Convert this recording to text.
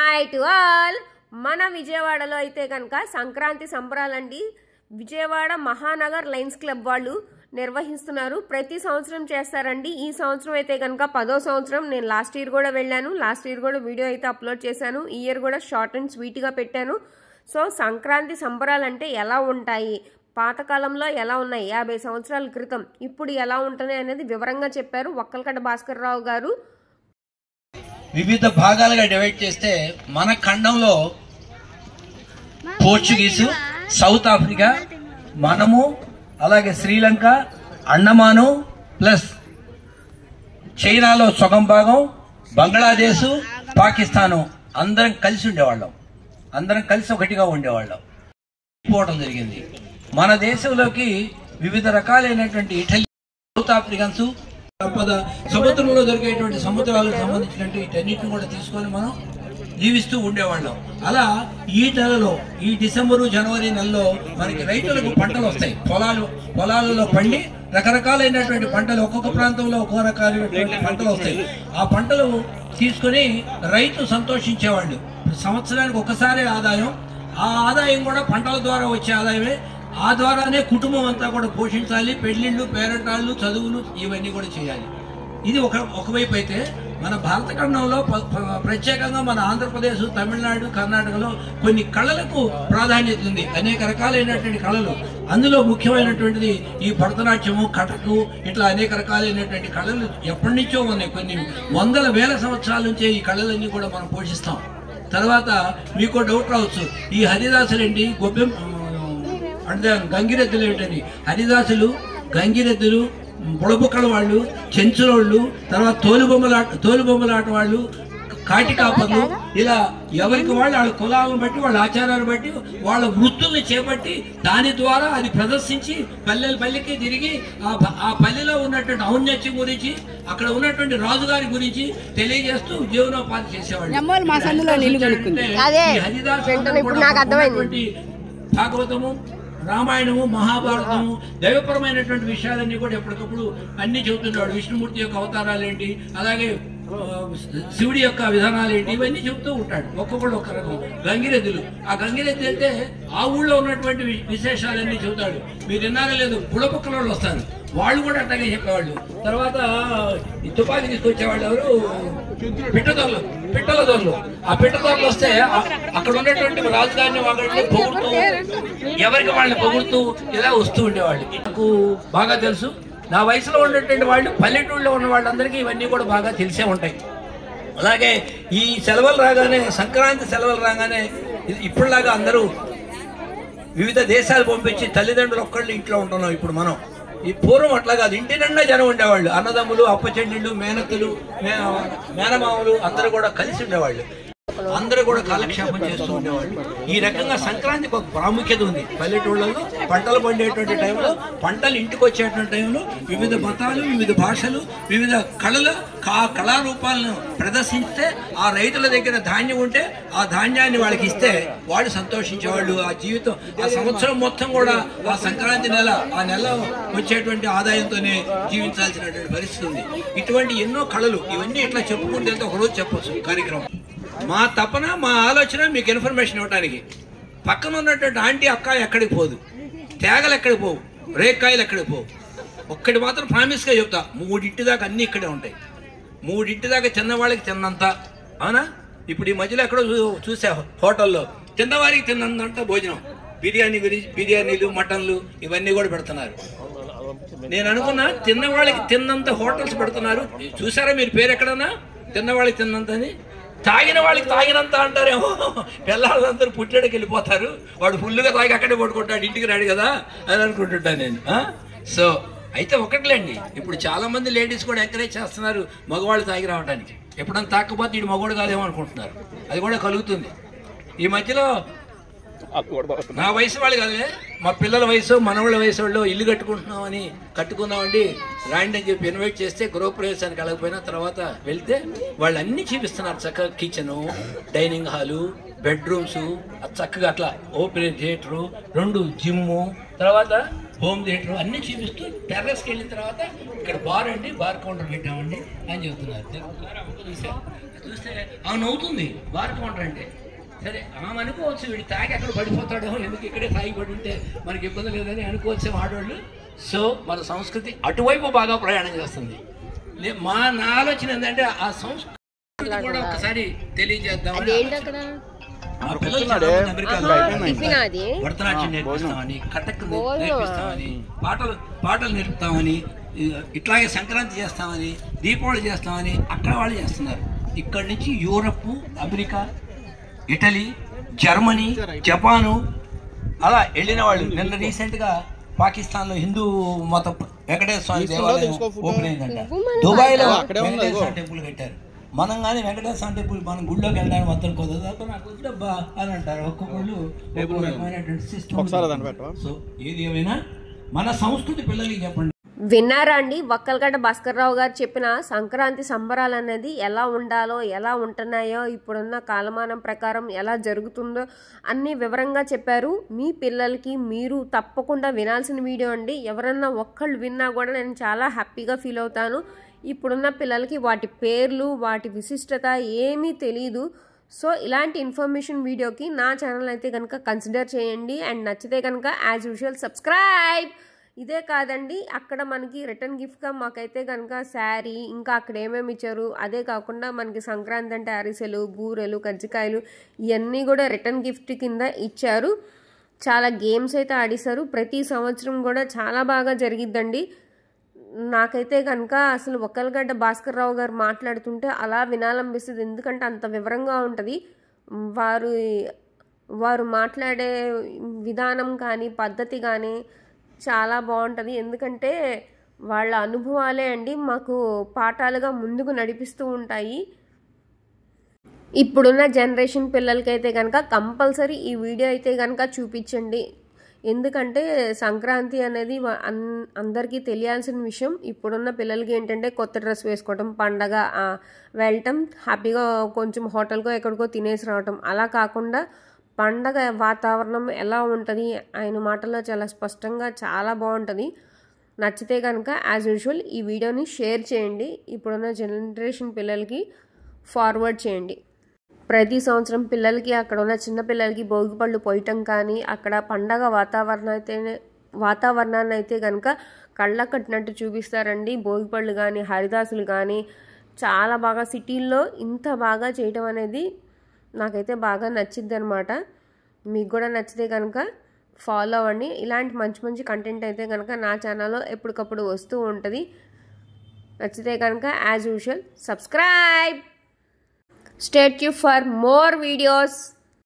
Hi to all. మన విజయవాడలో అయితే కనుక సంక్రాంతి సంబరాలండి విజయవాడ మహానగర్ లయన్స్ క్లబ్ వాళ్ళు నిర్వహిస్తున్నారు. ప్రతి సంవత్సరం చేస్తారండి. ఈ సంవత్సరం అయితే కనుక 10వ సంవత్సరం. నేను లాస్ట్ ఇయర్ కూడా వెళ్ళాను. లాస్ట్ ఇయర్ కూడా వీడియో అయితే అప్లోడ్ చేశాను. ఈ ఇయర్ కూడా షార్ట్ అండ్ స్వీట్గా పెట్టాను. సో సంక్రాంతి సంబరాలంటే ఎలా ఉంటాయి, పాతకాలంలో ఎలా ఉన్నాయి, 50 సంవత్సరాల క్రితం ఇప్పుడు ఎలా ఉంటున్నాయి అనేది వివరంగా చెప్పారు వక్కలకట్ట భాస్కర్ రావు గారు. వివిధ భాగాలుగా డివైడ్ చేస్తే మన ఖండంలో పోర్చుగీసు, సౌత్ ఆఫ్రికా, మనము, అలాగే శ్రీలంక, అండమాను ప్లస్ చైనాలో సగం భాగం, బంగ్లాదేశ్, పాకిస్తాను అందరం కలిసి ఉండేవాళ్ళం. అందరం కలిసి ఒకటిగా ఉండేవాళ్ళం. పోవడం జరిగింది. మన దేశంలోకి వివిధ రకాలైనటువంటి ఇటలీ, సౌత్ ఆఫ్రికన్స్, సముద్రంలో దొరికేటువంటి సముద్రాలకు సంబంధించినట్టు వీటన్నిటిని కూడా తీసుకొని మనం జీవిస్తూ ఉండేవాళ్ళం. అలా ఈ నెలలో, ఈ డిసెంబరు జనవరి నెలలో మనకి రైతులకు పంటలు వస్తాయి. పొలాలలో పండి రకరకాలైనటువంటి పంటలు, ఒక్కొక్క ప్రాంతంలో ఒక్కొక్క రకాలైనటువంటి పంటలు వస్తాయి. ఆ పంటలు తీసుకొని రైతు సంతోషించేవాళ్ళు. సంవత్సరానికి ఒకసారి ఆదాయం. ఆ ఆదాయం కూడా పంటల ద్వారా వచ్చే ఆదాయమే. ఆ ద్వారానే కుటుంబం అంతా కూడా పోషించాలి. పెళ్లిళ్ళు, పేరంటాళ్ళు, చదువులు ఇవన్నీ కూడా చేయాలి. ఇది ఒకవైపు అయితే, మన భారత ఖండంలో ప్రత్యేకంగా మన ఆంధ్రప్రదేశ్, తమిళనాడు, కర్ణాటకలో కొన్ని కళలకు ప్రాధాన్యత ఉంది. అనేక రకాలైనటువంటి కళలు. అందులో ముఖ్యమైనటువంటిది ఈ భరతనాట్యము, కథకు, ఇట్లా అనేక రకాలైనటువంటి కళలు ఎప్పటి నుంచో ఉన్నాయి. కొన్ని వందల వేల సంవత్సరాల నుంచే ఈ కళలన్నీ కూడా మనం పోషిస్తాం. తర్వాత మీకు డౌట్ రావచ్చు, ఈ హరిదాసులేంటి, అంటే గంగిరెద్దులు ఏమిటని. హరిదాసులు, గంగిరెద్దులు, బుడబుక్కల వాళ్ళు, చెంచులోళ్ళు, తర్వాత తోలుబొమ్మలాట వాళ్ళు, కాటికాపర్లు, ఇలా ఎవరికి వాళ్ళు వాళ్ళ కులాలను బట్టి, వాళ్ళ ఆచారాలను బట్టి, వాళ్ళ వృత్తుల్ని చేపట్టి దాని ద్వారా అది ప్రదర్శించి పల్లెకి తిరిగి ఆ పల్లెలో ఉన్నటువంటి ఔన్నత్యం గురించి, అక్కడ ఉన్నటువంటి రాజుగారి గురించి తెలియజేస్తూ జీవనోపాధి చేసేవాళ్ళు. భాగవతము, రామాయణము, మహాభారతము, దైవపరమైనటువంటి విషయాలన్నీ కూడా ఎప్పటికప్పుడు అన్ని చెబుతుండేవాడు. విష్ణుమూర్తి యొక్క అవతారాలు ఏంటి, అలాగే శివుడి యొక్క విధానాలు ఏంటి, ఇవన్నీ చెబుతూ ఉంటాడు. ఒక్కొక్కడు ఒక్క రకం. గంగిరెద్దులు, ఆ గంగిరెద్దు అయితే ఆ ఊళ్ళో ఉన్నటువంటి విశేషాలన్నీ చెబుతాడు. మీరు విన్నారో లేదు, బుడబుక్కల వాళ్ళు వస్తారు, వాళ్ళు కూడా అట్లాగే చెప్పేవాళ్ళు. తర్వాత తుపాకీ తీసుకొచ్చేవాళ్ళు ఎవరు, పిట్టల దొరలు. ఆ పిట్టదొరలు వస్తే అక్కడ ఉన్నటువంటి రాజుగారిని వాళ్ళని పొగుడుతూ, ఎవరికి వాళ్ళని పొగుడుతూ ఇలా వస్తూ ఉండేవాళ్ళు. నాకు బాగా తెలుసు. నా వయసులో ఉన్నటువంటి వాళ్ళు, పల్లెటూళ్ళలో ఉన్న వాళ్ళందరికీ ఇవన్నీ కూడా బాగా తెలిసే ఉంటాయి. అలాగే ఈ సెలవులు రాగానే, సంక్రాంతి సెలవులు రాగానే ఇప్పుడులాగా అందరూ వివిధ దేశాలు పంపించి తల్లిదండ్రులు ఒక్కళ్ళు ఇంట్లో ఉంటున్నాం ఇప్పుడు మనం. ఈ పూర్వం అట్లా కాదు, ఇంటి నిండా జనం ఉండేవాళ్ళు. అన్నదమ్ములు, అప్పచెండిళ్ళు, మేనత్తలు, మేనమామలు అందరూ కూడా కలిసి ఉండేవాళ్ళు. అందరూ కూడా కాలక్షేపం చేస్తూ ఉండేవాళ్ళు. ఈ రకంగా సంక్రాంతికి ఒక ప్రాముఖ్యత ఉంది. పల్లెటూళ్ళలో పంటలు పండేటువంటి టైంలో, పంటలు ఇంటికి వచ్చేటువంటి టైంలో వివిధ మతాలు, వివిధ భాషలు, వివిధ కళారూపాలను ప్రదర్శిస్తే, ఆ రైతుల దగ్గర ధాన్యం ఉంటే ఆ ధాన్యాన్ని వాళ్ళకి ఇస్తే వాళ్ళు సంతోషించేవాళ్ళు. ఆ జీవితం, ఆ సంవత్సరం మొత్తం కూడా ఆ సంక్రాంతి నెల, ఆ నెల వచ్చేటువంటి ఆదాయంతోనే జీవించాల్సినటువంటి పరిస్థితి ఉంది. ఇటువంటి ఎన్నో కళలు, ఇవన్నీ ఇట్లా చెప్పుకుంటే ఒకరోజు చెప్పొచ్చు కార్యక్రమం. మా తపన, మా ఆలోచన మీకు ఇన్ఫర్మేషన్ ఇవ్వడానికి. పక్కన ఉన్నటువంటి ఆంటీ, అక్క ఎక్కడికి పోదు, తేగలు ఎక్కడికి పోవు, రేక్కాయలు ఎక్కడికి పోవు. ఒక్కటి మాత్రం ప్రామిస్గా చెప్తా, 3 దాకా అన్నీ ఇక్కడే ఉంటాయి. 3 దాకా తిన్నవాళ్ళకి తిన్నంత. అవునా? ఇప్పుడు ఈ మధ్యలో ఎక్కడో చూసా, హోటల్లో తిన్నవారికి తిన్నంత భోజనం, బిర్యానీలు, మటన్లు ఇవన్నీ కూడా పెడుతున్నారు. నేను అనుకున్నా, తిన్నవాళ్ళకి తిన్నంత హోటల్స్ పెడుతున్నారు. చూసారా మీరు పేరు ఎక్కడన్నా? తిన్నవాళ్ళకి తిన్నంత అని. తాగిన వాళ్ళకి తాగినంత అంటారేమో. పిల్లలందరూ పుట్టేడికి వెళ్ళిపోతారు, వాడు ఫుల్గా తాగి అక్కడే పడుకుంటాడు, ఇంటికి రాడు కదా అని అనుకుంటుంటాను నేను. సో అయితే ఒకట్లేండి, ఇప్పుడు చాలా మంది లేడీస్ కూడా ఎంకరేజ్ చేస్తున్నారు మగవాళ్ళు తాగి రావడానికి. ఎప్పుడన్నా తాకపోతే ఇటు మగవాడు కాదేమో అనుకుంటున్నారు. అది కూడా కలుగుతుంది. ఈ మధ్యలో నా వయసు వాళ్ళు కాదులే, మా పిల్లల వయసు, మనవాళ్ళ వయసు వాళ్ళు ఇల్లు కట్టుకుందామండి రాండి అని చెప్పి ఇన్వైట్ చేస్తే, గృహప్రవేశానికి వెళ్ళకపోయినా తర్వాత వెళ్తే వాళ్ళు అన్నీ చూపిస్తున్నారు. చక్కగా కిచెను, డైనింగ్ హాలు, బెడ్రూమ్స్, చక్కగా అట్లా ఓపెన్ థియేటరు, 2 జిమ్ము, తర్వాత హోమ్ థియేటర్ అన్నీ చూపిస్తూ టెర్రస్కి వెళ్ళిన తర్వాత ఇక్కడ బార్ అండి, బార్ కౌంటర్ పెట్టామండి అని చెబుతున్నారు. చూస్తే ఆమె నవ్వుతుంది భారత వంట అంటే. సరే ఆమె అనుకోవచ్చు వీడు తాగి అక్కడ పడిపోతాడో, ఎందుకు ఇక్కడే తాగి పడి ఉంటే మనకి ఇబ్బంది లేదని అనుకోవచ్చు ఆడవాళ్ళు. సో మన సంస్కృతి అటువైపు బాగా ప్రయాణం చేస్తుంది. నా ఆలోచన ఏంటంటే ఆ సంస్కృతి కూడా ఒకసారి తెలియజేద్దామని. భరతనాట్యం నేర్పిస్తామని, కథక్ నేర్పిస్తామని, పాటలు నేర్పుతామని, ఇట్లాగే సంక్రాంతి చేస్తామని, దీపావళి చేస్తామని అక్కడ వాళ్ళు చేస్తున్నారు. ఇక్కడి నుంచి Europe, America, Italy, Germany, Japan అలా వెళ్ళిన వాళ్ళు. నిన్న రీసెంట్గా పాకిస్తాన్లో హిందూ మత వెంకటేశ్వర స్వామి దేవాలయం ఓపెన్ అయిందంట. దుబాయ్లో వెంకటేశ్వర స్వామి టెంపుల్ కట్టారు. మనం కానీ వెంకటేశ్వర స్వామి టెంపుల్ మనం గుళ్ళోకి వెళ్ళడానికి మొత్తం కుదరదు, నాకు వద్దుబ్బా అని అంటారు. ఒక్కొక్కళ్ళు ఒక్కొక్క రకమైనటువంటి సిస్టమ్. సో ఏది ఏమైనా మన సంస్కృతి పిల్లలకి చెప్పండి. విన్నారా అండి? వక్కలగడ్డ భాస్కర్రావు గారు చెప్పిన సంక్రాంతి సంబరాలు అనేది ఎలా ఉండాలో, ఎలా ఉంటున్నాయో, ఇప్పుడున్న కాలమానం ప్రకారం ఎలా జరుగుతుందో అన్నీ వివరంగా చెప్పారు. మీ పిల్లలకి మీరు తప్పకుండా వినాల్సిన వీడియో అండి. ఎవరన్నా ఒక్కళ్ళు విన్నా కూడా నేను చాలా హ్యాపీగా ఫీల్ అవుతాను. ఇప్పుడున్న పిల్లలకి వాటి పేర్లు, వాటి విశిష్టత ఏమీ తెలీదు. సో ఇలాంటి ఇన్ఫర్మేషన్ వీడియోకి నా ఛానల్ అయితే కనుక కన్సిడర్ చేయండి. అండ్ నచ్చితే కనుక యాజ్ యూజువల్ సబ్స్క్రైబ్. ఇదే కాదండి, అక్కడ మనకి రిటర్న్ గిఫ్ట్గా మాకైతే కనుక శారీ, ఇంకా అక్కడ ఏమేమి ఇచ్చారు, అదే కాకుండా మనకి సంక్రాంతి అంటే అరిసెలు, బూరెలు, కజ్జికాయలు ఇవన్నీ కూడా రిటర్న్ గిఫ్ట్ కింద ఇచ్చారు. చాలా గేమ్స్ అయితే ఆడిస్తారు. ప్రతి సంవత్సరం కూడా చాలా బాగా జరిగిద్దండి. నాకైతే కనుక అసలు వక్కలగడ్డ భాస్కర్రావు గారు మాట్లాడుతుంటే అలా వినాలనిపిస్తుంది. ఎందుకంటే అంత వివరంగా ఉంటుంది. వారు మాట్లాడే విధానం కానీ, పద్ధతి కానీ చాలా బాగుంటుంది. ఎందుకంటే వాళ్ళ అనుభవాలే అండి మాకు పాఠాలుగా ముందుకు నడిపిస్తూ ఉంటాయి. ఇప్పుడున్న జనరేషన్ పిల్లలకైతే కనుక కంపల్సరీ ఈ వీడియో అయితే కనుక చూపించండి. ఎందుకంటే సంక్రాంతి అనేది అందరికీ తెలియాల్సిన విషయం. ఇప్పుడున్న పిల్లలకి ఏంటంటే కొత్త డ్రెస్ వేసుకోవటం, పండగ వెళ్ళటం, హ్యాపీగా కొంచెం హోటల్కో ఎక్కడికో తినేసి రావటం, అలా కాకుండా పండగ వాతావరణం ఎలా ఉంటుంది ఆయన మాటల్లో చాలా స్పష్టంగా చాలా బాగుంటుంది. నచ్చితే కనుక యాజ్ యూజువల్ ఈ వీడియోని షేర్ చేయండి. ఇప్పుడున్న జనరేషన్ పిల్లలకి ఫార్వర్డ్ చేయండి. ప్రతి సంవత్సరం పిల్లలకి అక్కడ ఉన్న చిన్న పిల్లలకి భోగి పళ్ళు పోయటం కానీ, అక్కడ పండగ వాతావరణాన్ని అయితే కనుక కళ్ళ కట్టినట్టు చూపిస్తారండి. భోగి పళ్ళు కానీ, హరిదాసులు కానీ చాలా బాగా సిటీల్లో ఇంత బాగా చేయటం అనేది నాకైతే బాగా నచ్చిద్ది అనమాట. మీకు కూడా నచ్చితే కనుక ఫాలో అవ్వండి. ఇలాంటి మంచి మంచి కంటెంట్ అయితే కనుక నా ఛానల్లో ఎప్పటికప్పుడు వస్తూ ఉంటుంది. నచ్చితే కనుక as usual subscribe. Stay tuned for more videos.